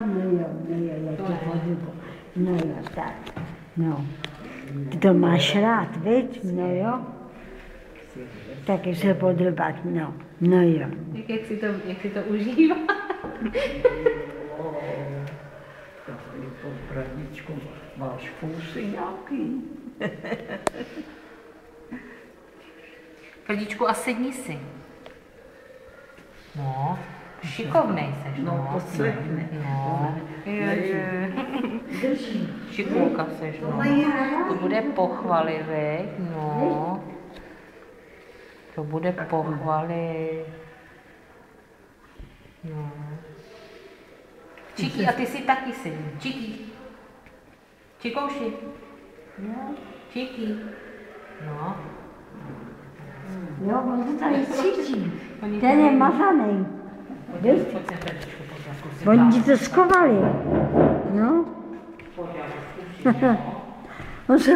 Jak tě pohybu. No jo, tak. No. Ty to máš rád, viď? No jo. Taky se podrbat, no. No jo. Jak si to užívá? Bradičku, máš fousy nějaký. Frdičku, a sedni si. No, šikovnej seš, no. Poslechne. No. Šikulka seš, no. To bude pochvaly, veď? No. To bude pochvaly. No. Číky, a ty si taky sedni. Číky. Čikouši. No. Číky. No. Jo, on to tady cítí. Ten je mazanej. Víš? Oni ti to skovali. No. On se